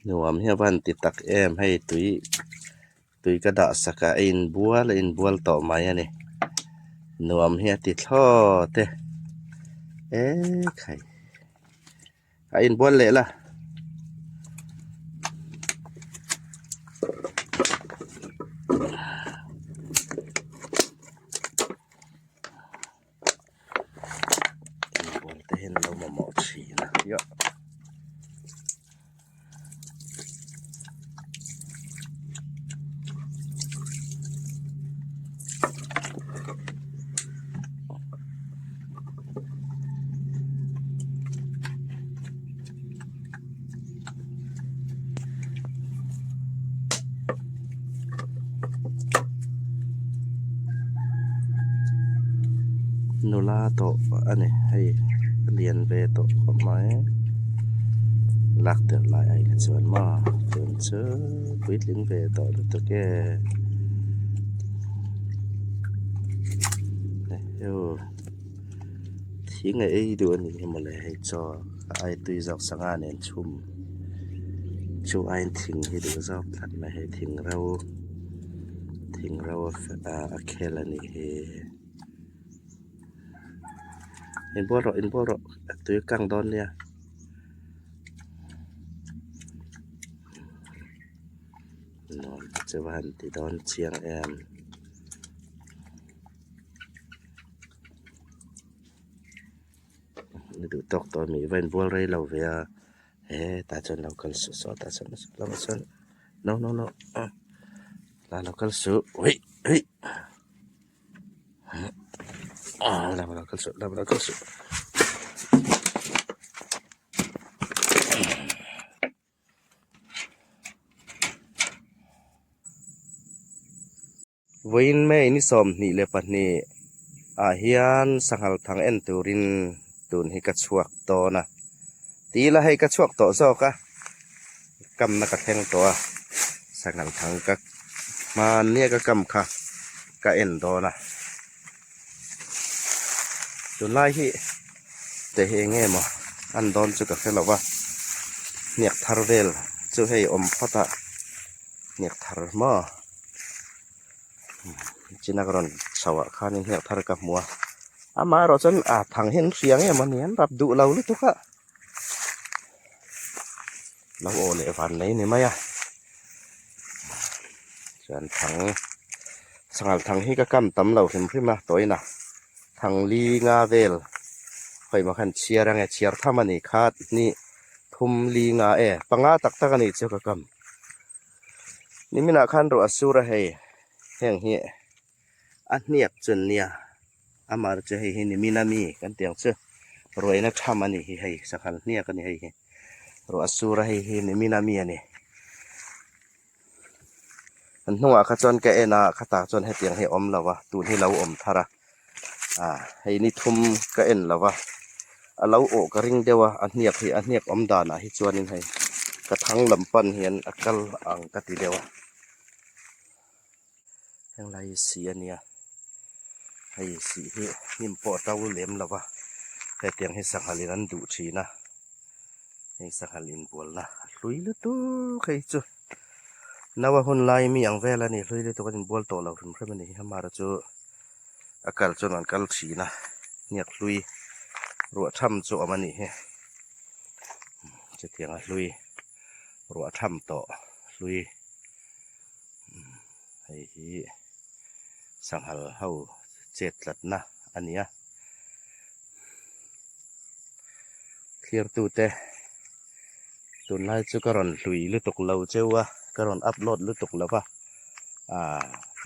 หนูเฮียวันติดตักแอมให้ตุยกระดาษสกะอินบัวและอินบัวต่อไม้อันนี้หนูเฮียติดท่อเตไข่อินบัวเละล่ะเห็นเรามาหมอฉีนะเยอะนูลาโตอันนี้ให้เรียนเวโตความหมายลักเดือดลายไอ้กันส่วนมาจนเชื่อปิดลิ้นเวโตตัวแกทิ้งไอ้ดูอันนี้มาเลยให้จอไอ้ตุยจอกสังอาเนนชุ่มชูไอ้ทิ้งให้ดูจอกทัดมาให้ทิ้งเราเคลนี่อินบัวรอตัวกังดอนเนี่ยนอนจะวันที่ดอนเชียงแอมดูตกตัวมีเว้นบัวไรเราเวียตาจนเราคัลสุตาจนเราสน no ลาเราคัลสุเฮ้ยลาเราคัลสุวินแม่นี่สมนี่เลปันนี่เฮียนสังหารทางเอ็นตูรินตูนให้กระชวกโตนะตีละให้กระชวกโตซอกะกำนักแทงตัวสังหารทางกะมาเนี่ยก็กำค่ะกะเอ็นโตนะตูนไล่ที่แต่เฮงเง่มอันดอนจุกะแค่เราว่าเนียกทาร์เวลจะให้อมพอตะเนียกทาร์มาจินักรอนสาวข้านี่เนียกทาร์กับมัวมาเราจนทางเห็นเสียงเนี่ยมันเนี่ยรับดุเราหรือทุกข์เราโอเลฟันไหนนี่ไหมส่วนทางสังหารทางที่ก็กำตำเราเห็นขึ้นมาตัวน่ะทางลีงาเวลคอยมาขันเชียร์เชียร์ถ้ามันนี่คาดนี่ทุมลีงาปังอาตักกันนี่เจ้าก็กำนี่มีนักขันรัวสุระให้แห่งเหี้ยอันเนียบจนเนี่ยมาจะให้นี่มีนามีกันเตียงเชื่อรวยนักทำมันนี่ให้สักขันเนี่ยกันนี่ให้รัวสุระให้นี่มีนามีนี่อันหัวขจรแกน่ะขตาจนให้เตียงให้อมแล้ววะตูนให้เราอมทาระให้นี่ทุมก็เอ็นแล้ววะเราโอกระริงเดียวอันเนียบให้อันเนียบอมดานะให้จวนนี่ให้กระทั่งลำปันเห็นอักลอังกติเดียวยังไรเสียเนี่ยให้สีให้นิ่มปอดเต้าเหลี่ยมแล้ววะแต่เตียงให้สังหารินันดุชีนะให้สังหารินบัวนะลุยเลยตู้ใครจูนาวหุ่นลายมีอย่างเวลานี่ลุยเลยตัวกันบัวโตเราถึงเพื่อนมันนี่มาเราจูอากาศจนวันกัลชีนะเนี่ยลุยรัวถ้ำโจมันนี่จะเตียงลุยรัวถ้ำต่อลุยให้สังหารเฮาเจ็ดหลัดนะอันนี้เคลียร์ตูเตตุนไล่จุกรอนลุยหรือตกเหลาเจ้าวะกรอนอัพโหลดหรือตกแล้ววะ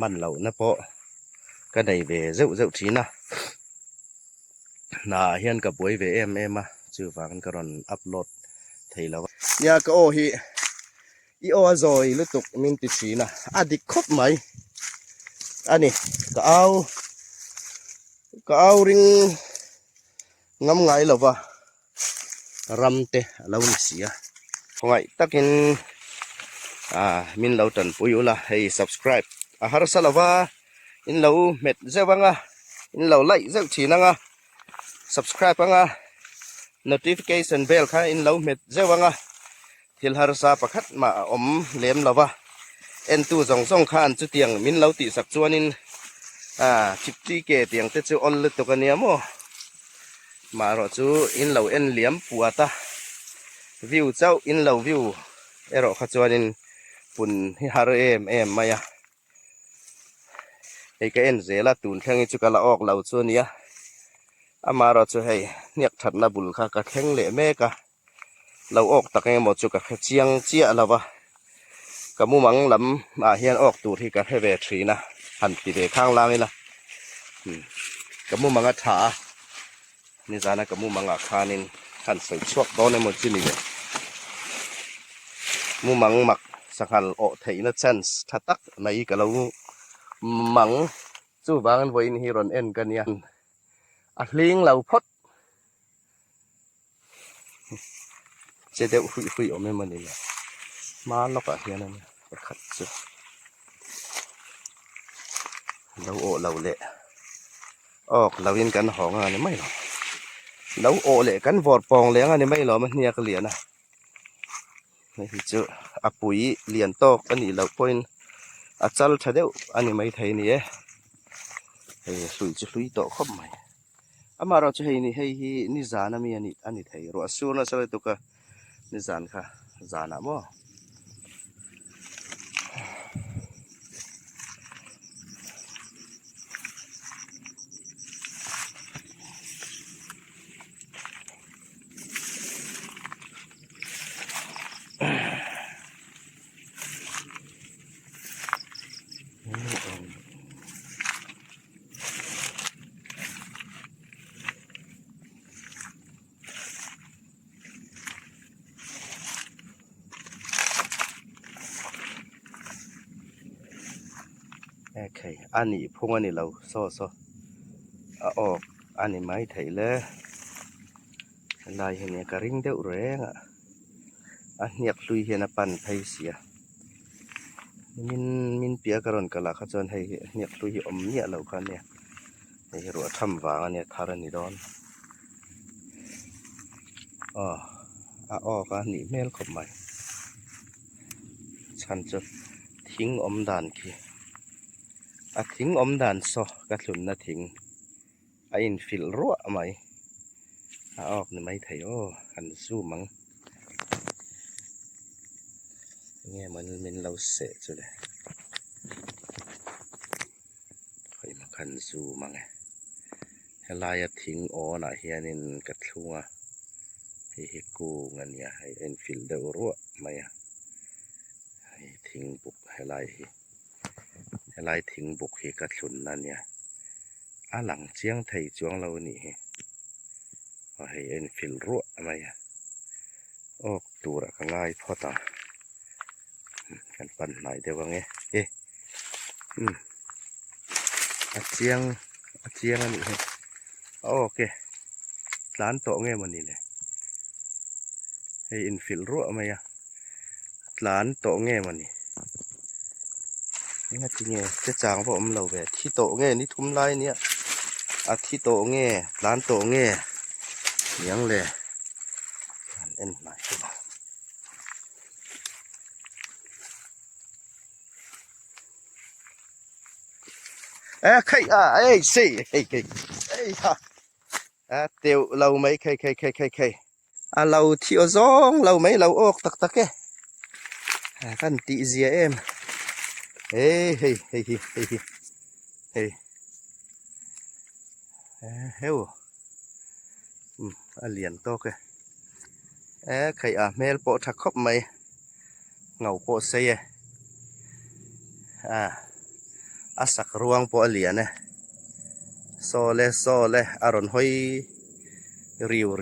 มันเหลานะเพาะก็ได้เวเจ้าทีนะเฮียนกับป่วยเวมาชื่อฟังกรอนอัพโหลดไทยแล้วเนี่ยก็โอฮีอีโอซอยหรือตกมินติชีนะดิครบไหมอันนี้ก็เอาริงงำไงหรอวะรำเตะเราเสียพอไงตักินมินเราตันปุยละให้ subscribe หาสละวะอินเราเม็ดเจ้าบังอินเราไลค์เจ้าทีนังsubscribe บังnotification bell ค่ะอินเราเม็ดเจ้าบัง thil har sa pakhat ma om lem lawa en tu zong zong khan chu tiang min lo ti sak chuanin chipti ke tiang te chu ol le to kania mo ma ro chu in lo en liam puata view chau in lo view ero kha chuanin pun hi har em maya ei ka en zela tun thangi chu kala ok lo chu nia ama ro chu hei niak that na bul kha ka thleng le me ka lo ok tak nge mo chu ka chiang chia lawa kamu mang lam hian ok tur hi ka heve thina han ti ve khang langila kamu manga tha ni zana kamu manga khanin han sai chuak do ne mo chini le mu mang mak sakal o theina chance thatak mai ka lo mang chu wangan voin hi ron en kanian a hling lo phot che deu hui o me mani la ma lok a hian an khat chu lo o lo le ok lawin kan hong ani mai lo lo o le kan vor pong leng ani mai lo ma hnia ka lian a hi chu a pui lian tok ani lo point a chal thadeu ani mai thei ni e hei hlui chu hlui to khom mai ama ro chu hei ni hei hi ni zana mi ani thei ro asu na sawe tu ka ni zan kha zana mo okay ani phung ani lo so a ok ani mai thei le lai he ne ka ring deuh renga a hniak hlui hian a pan phei sia min pia karon kala kha chon hei hniak hlui hi om nia lo kha ne hei ro tham wang ani thar ani don a ok a ni mel khop mai chan chu thing om dan ki a thing om dan so ka thlun na thing a in fil ro mai a ok ni mai thei kan zu mang nghe mình lâu sẽ cho đấy phải mà khăn dù mà nghe hay là ya thính ó nà hiền nên cắt luôn à hay cô ngân ya hay en fil đầu ruộng mày à hay thính bục hay lại thính bục hay cắt luôn nè nha à lăng chiang thầy chuang lâu nè hay en fil ruộng mày à ốc tu ra cái ngay phô taกันปั่นหน่อยเดี๋ยวว่าไงอาเจียงอันนี้โอเคร้านโต๊ะไงมันนี่เลยให้อินฟิลรั่วไหมอ่ะร้านโต๊ะไงมันนี่นี่จริงไงจะจางเพราะผมเราแบบที่โต๊ะไงนี่ทุ่มไล่เนี่ยที่โต๊ะไงร้านโต๊ะไงยังเลยเอ็นหน่อยkhay see hey ha tiêu lâu mấy khay lâu thiêu giông lâu mấy lâu ốc tắc ke khăn tị dìa em hey heo liền to ke khay mel po thak khop mấy ngầu po say asak ruang po alian so le aron hoi riu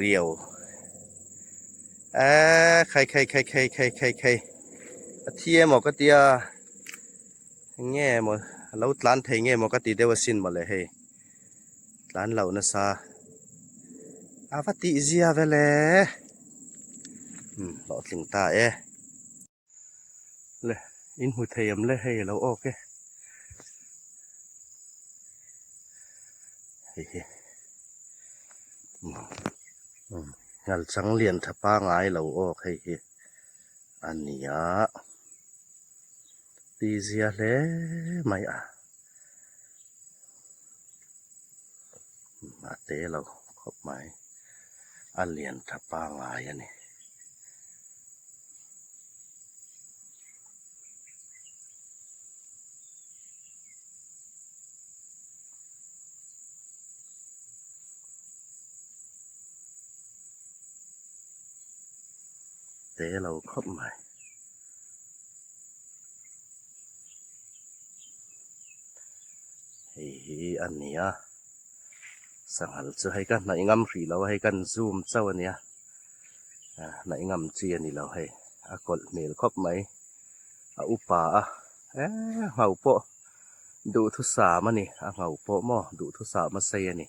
khay thie mo ka tia nghe mo lâu tlan thei nghe mo ka ti dewa sin mo le he tlan lo na sa avati zia vele lo tling ta le in hu theiam le he lo okay ngal chang lian thapa ngai lo ok hei อันนี้ดีเสียเลยไม่มาเตะเราครบไหมอันเลียนทับปางายอันนี้เตะเราครบไหมอันนี้สังหารจะให้กันในงำฝีเราให้กันซูมเจ้าอันนี้ในงำเจียนี่เราให้กดเมลครบไหมอุปาเหาโปดูทุสามานี่เหาโปหม้อดูทุสามาเสียนี่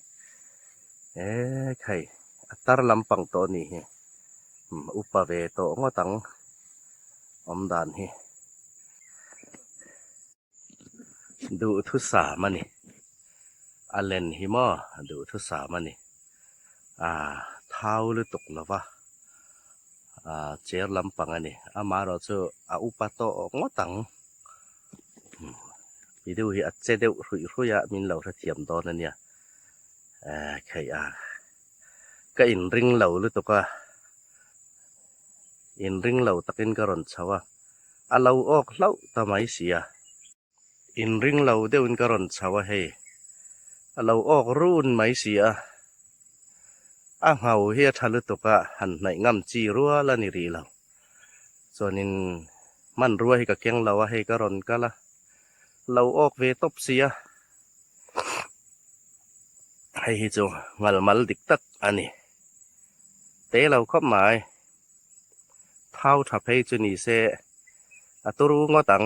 ใครตารลำปังตัวนี้อุปเวโตงอตังอมดานดูทุสามานี่อเลนหิมอดูทุสามานี่เท้าหรือตกแล้ววะเจรลำปังอันนี้มาเราจะอุปโตงอตังวิดีโอที่เจเดวรุยมินเหล่าเทียมตอนนั้นเนี่ยใครก็อินริงเหล่าหรือตกอินริงเหล่าตะกินกระรอนชาวเราออกเหล่าทำไมเสียอินริงเหล่าเดินกระรอนชาวให้เราออกรุ่นไม่เสียเหาเฮียทันหรือตกหันในงำจีรัวละนิรีเราส่วนนี้มันรัวให้กับแกงเราให้กระรอนก็ละเราออกเวตบเสียให้จงมัลดิกตักอันนี้เตะเราเข้าหมายเท้าทับให้จุนีเซตุรุงอตัง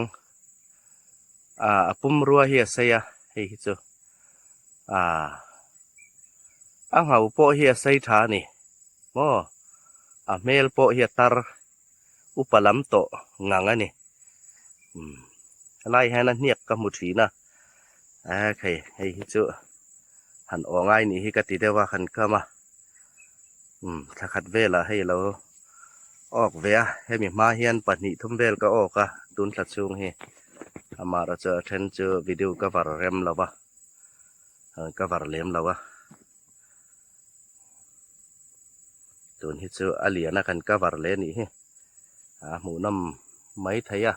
ปุ่มรัวเฮียเสียให้จงเหาโปเฮียไซฐานี่มอเมลโปเฮียตารอุปลัมโตงังอันนี้ไล่ให้นั่นเนียกกับมุถีนะใครให้จุหันออกง่ายนี่ให้กติได้ว่าขันเข้ามาถ้าขัดเวลาให้เราออกเวะให้มีมาเฮียนปัดนิทุ่มเวลก็ออกตุนสัดสูงให้มาเราจะเทนเจอวิดีโอกับวาร์เรมแล้ววะกับวาร์เลมแล้ววะตุนให้เจออาเลียนะกันกับวาร์เลนี่หมูน้ำไม้ไทย